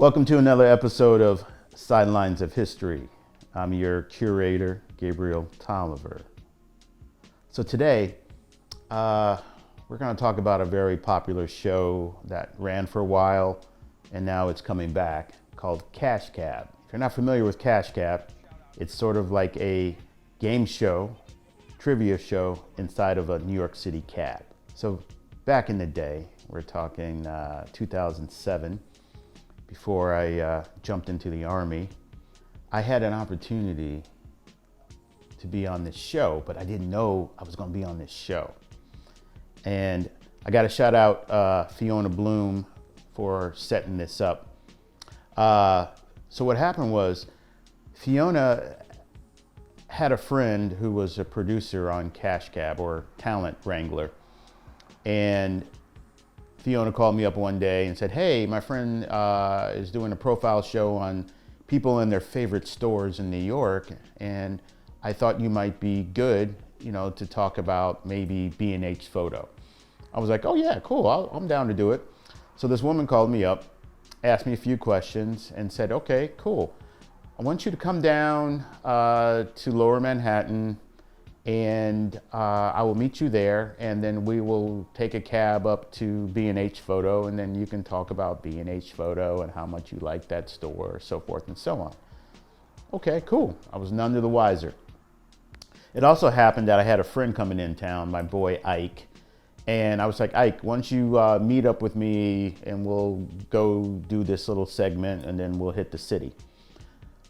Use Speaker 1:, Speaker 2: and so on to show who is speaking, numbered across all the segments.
Speaker 1: Welcome to another episode of Sidelines of History. I'm your curator, Gabriel Tolliver. So today, we're going to talk about a very popular show that ran for a while and now it's coming back, called Cash Cab. If you're not familiar with Cash Cab, it's sort of like a game show, trivia show inside of a New York City cab. So back in the day, we're talking 2007, before I jumped into the Army, I had an opportunity to be on this show, but I didn't know I was going to be on this show. And I got to shout out Fiona Bloom for setting this up. So what happened was, Fiona had a friend who was a producer on Cash Cab, or talent wrangler, and Fiona called me up one day and said, hey, my friend is doing a profile show on people in their favorite stores in New York, and I thought you might be good, to talk about maybe B&H photo. I was like, oh yeah, cool, I'm down to do it. So this woman called me up, asked me a few questions, and said, okay, cool. I want you to come down to Lower Manhattan, and I will meet you there, and then we will take a cab up to B&H Photo, and then you can talk about B&H Photo and how much you like that store, so forth and so on. Okay, cool. I was none the wiser. It also happened that I had a friend coming in town, my boy Ike, and I was like, Ike, why don't you meet up with me and we'll go do this little segment and then we'll hit the city.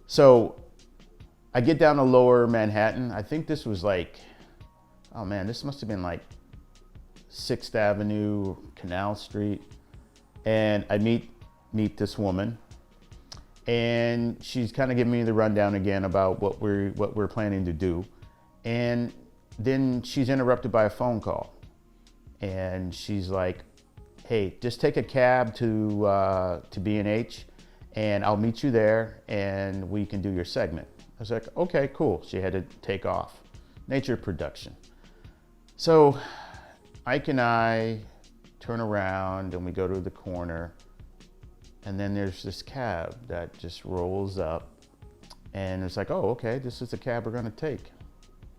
Speaker 1: So I get down to Lower Manhattan. I think this was like, oh man, this must have been like 6th Avenue, Canal Street. And I meet this woman, and she's kind of giving me the rundown again about what we're planning to do. And then she's interrupted by a phone call. And she's like, hey, just take a cab to B&H and I'll meet you there and we can do your segment. I was like, okay, cool. She had to take off. Nature production. So Ike and I turn around and we go to the corner, and then there's this cab that just rolls up, and it's like, oh, okay, this is the cab we're gonna take.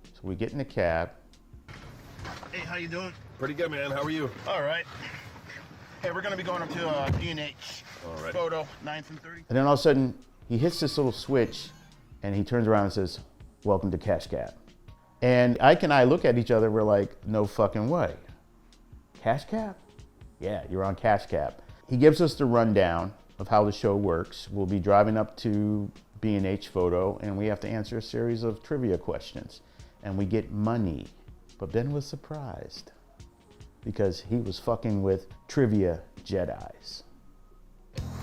Speaker 1: So we get in the cab.
Speaker 2: Hey, how you doing?
Speaker 3: Pretty good, man. How are you?
Speaker 2: All right. Hey, we're gonna be going up to B&H
Speaker 3: All right.
Speaker 2: Photo, 9th and 30.
Speaker 1: And then all of a sudden, he hits this little switch, and he turns around and says, welcome to Cash Cab. And Ike and I look at each other, we're like, no fucking way. Cash Cab? Yeah, you're on Cash Cab. He gives us the rundown of how the show works. We'll be driving up to B&H Photo, and we have to answer a series of trivia questions. And we get money. But Ben was surprised, because he was fucking with trivia Jedis.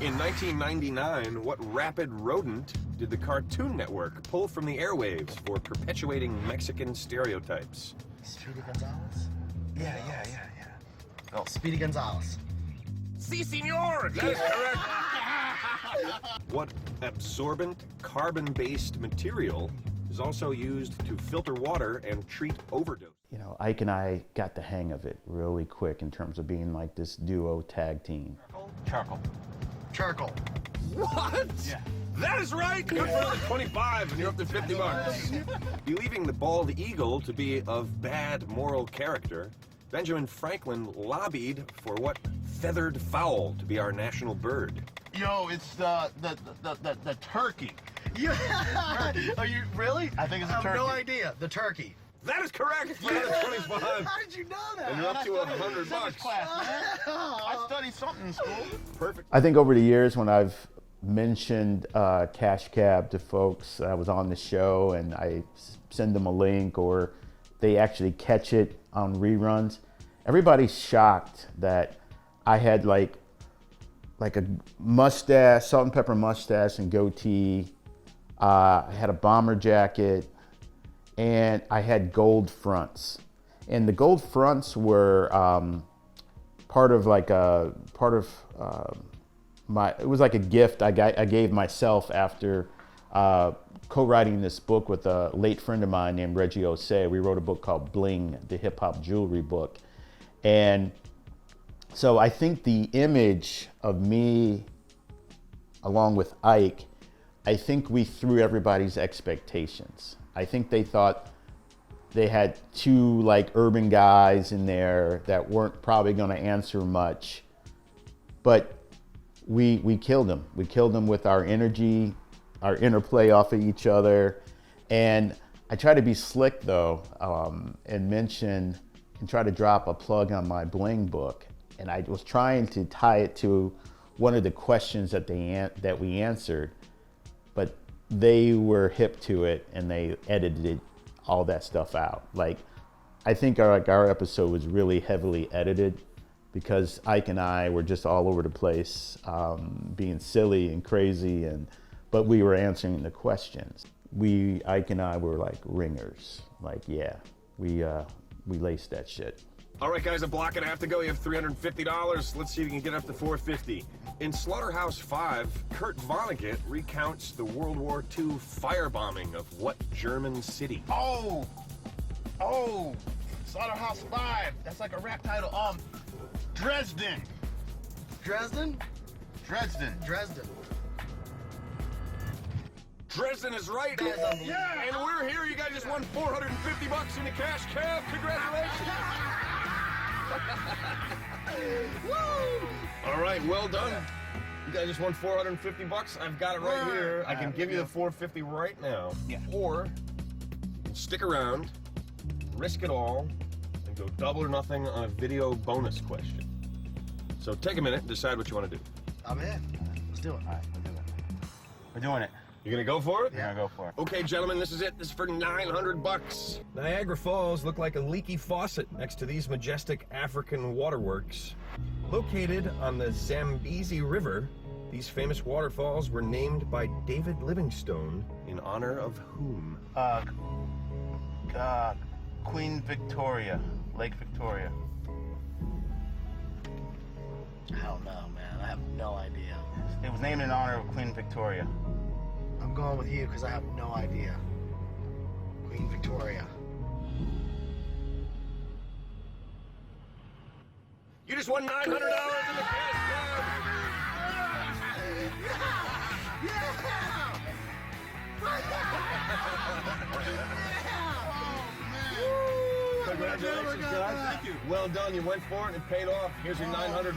Speaker 3: In 1999, what rabid rodent did the Cartoon Network pull from the airwaves for perpetuating Mexican stereotypes?
Speaker 4: Speedy Gonzalez? Yeah. Oh, Speedy Gonzalez.
Speaker 3: Si, senor! That is correct. What absorbent, carbon-based material is also used to filter water and treat overdose?
Speaker 1: Ike and I got the hang of it really quick in terms of being like this duo tag team.
Speaker 4: Charcoal.
Speaker 3: What?
Speaker 4: Yeah.
Speaker 3: That is right! Good for the 25, and you're up to 50 bucks. Believing the bald eagle to be of bad moral character, Benjamin Franklin lobbied for what feathered fowl to be our national bird?
Speaker 2: Yo, it's the turkey.
Speaker 4: Yeah. Are you really?
Speaker 2: I think it's a
Speaker 4: I have
Speaker 2: turkey.
Speaker 4: no idea. The turkey.
Speaker 3: That is correct! For the 25.
Speaker 4: How did you know that?
Speaker 3: And you're up to
Speaker 2: I studied
Speaker 3: 100
Speaker 2: civics
Speaker 3: bucks.
Speaker 2: class, man. I studied something in school.
Speaker 3: Perfect.
Speaker 1: I think over the years when I've mentioned Cash Cab to folks, I was on the show and I send them a link, or they actually catch it on reruns, everybody's shocked that I had like a mustache, salt and pepper mustache and goatee. I had a bomber jacket, and I had gold fronts. And the gold fronts were it was like a gift I gave myself after co-writing this book with a late friend of mine named Reggie Osei. We wrote a book called Bling, the hip hop jewelry book. And so I think the image of me along with Ike, I think we threw everybody's expectations. I think they thought they had two like urban guys in there that weren't probably going to answer much, but we killed them. We killed them with our energy, our interplay off of each other. And I try to be slick though, and mention and try to drop a plug on my bling book. And I was trying to tie it to one of the questions that we answered, but they were hip to it and they edited all that stuff out. Like, I think our episode was really heavily edited because Ike and I were just all over the place, being silly and crazy, but we were answering the questions. Ike and I were like ringers. Like, yeah, we laced that shit.
Speaker 3: All right, guys, a block and a half to go. You have $350. Let's see if you can get up to $450. In Slaughterhouse 5, Kurt Vonnegut recounts the World War II firebombing of what German city?
Speaker 2: Oh, Slaughterhouse 5. That's like a rap title. Dresden.
Speaker 4: Dresden?
Speaker 2: Dresden.
Speaker 4: Dresden.
Speaker 3: Dresden is right.
Speaker 4: Yeah.
Speaker 3: And we're here. You guys just won $450 in the cash cab. Congratulations.
Speaker 4: Woo!
Speaker 3: All right, well done. You guys just won $450. I've got it right here. I can give you the $450 right now.
Speaker 2: Yeah.
Speaker 3: Or you can stick around, risk it all, and go double or nothing on a video bonus question. So take a minute and decide what you want to do.
Speaker 4: I'm in. Let's do it.
Speaker 2: All right, we'll do it. We're doing it.
Speaker 3: You gonna go for it?
Speaker 2: We're gonna go for it.
Speaker 3: Okay, gentlemen, this is it. This is for $900. Niagara Falls look like a leaky faucet next to these majestic African waterworks. Located on the Zambezi River, these famous waterfalls were named by David Livingstone in honor of whom?
Speaker 2: Queen Victoria, Lake Victoria.
Speaker 4: I don't know, man. I have no idea.
Speaker 2: It was named in honor of Queen Victoria.
Speaker 4: I'm going with you because I have no idea. Queen Victoria.
Speaker 3: You just won $900 in the cash Congratulations, guys. Thank you. Well done. You went for it and it paid off. Here's your $900.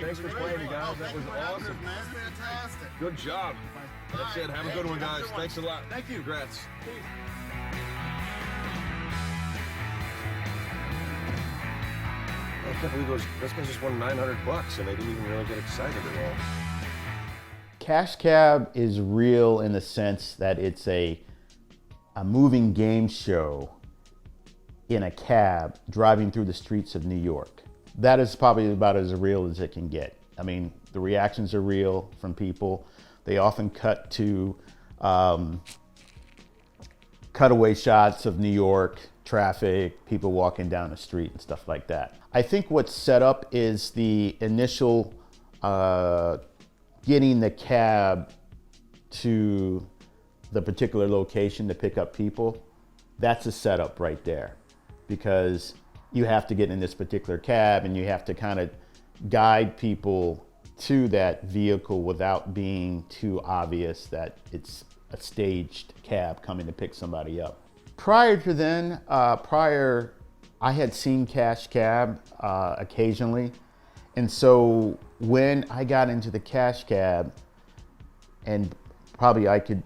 Speaker 3: Thanks for playing, you guys. That was awesome.
Speaker 2: Fantastic.
Speaker 3: Good job. That's it. Have a good one, guys. Thanks a lot.
Speaker 2: Thank you.
Speaker 3: Congrats. I can't believe those guys just won $900 and they didn't even really get excited at all.
Speaker 1: Cash Cab is real in the sense that it's a moving game show in a cab driving through the streets of New York. That is probably about as real as it can get. I mean, the reactions are real from people. They often cut to cutaway shots of New York, traffic, people walking down the street and stuff like that. I think what's set up is the initial getting the cab to the particular location to pick up people. That's a setup right there, because you have to get in this particular cab and you have to kind of guide people to that vehicle without being too obvious that it's a staged cab coming to pick somebody up. Prior to then, I had seen Cash Cab occasionally. And so when I got into the Cash Cab, and probably I could,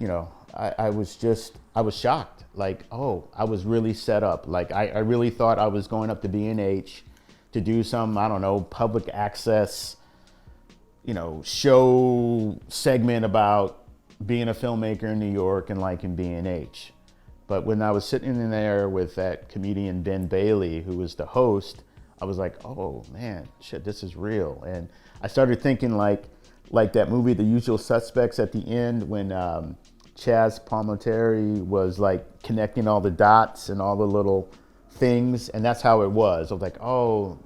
Speaker 1: I was shocked. Like, oh, I was really set up. Like, I really thought I was going up to B&H to do some, I don't know, public access, show segment about being a filmmaker in New York and liking B&H. But when I was sitting in there with that comedian Ben Bailey, who was the host, I was like, oh man, shit, this is real. And I started thinking like that movie, The Usual Suspects, at the end when Chaz Palminteri was like connecting all the dots and all the little things. And that's how it was. I was like, oh,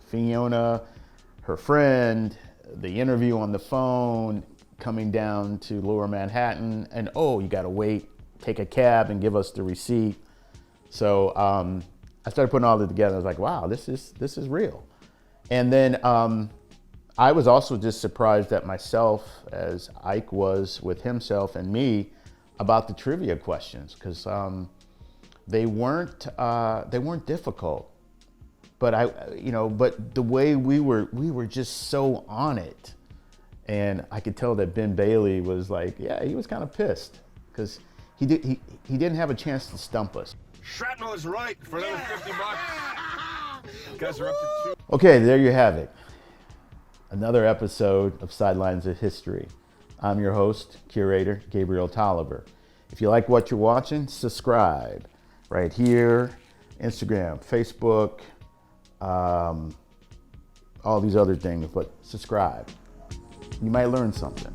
Speaker 1: Fiona, her friend, the interview on the phone, coming down to Lower Manhattan, and oh, you gotta wait, take a cab and give us the receipt. So I started putting all of it together. I was like, wow, this is real. And then I was also just surprised at myself, as Ike was with himself and me, about the trivia questions, because they weren't difficult. But but the way we were just so on it, and I could tell that Ben Bailey was like, yeah, he was kind of pissed because he didn't have a chance to stump us.
Speaker 3: Shrapnel is right for another 50 bucks. You guys are up to 2.
Speaker 1: Okay, there you have it. Another episode of Sidelines of History. I'm your host, curator, Gabriel Tolliver. If you like what you're watching, subscribe right here, Instagram, Facebook, all these other things, but subscribe. You might learn something.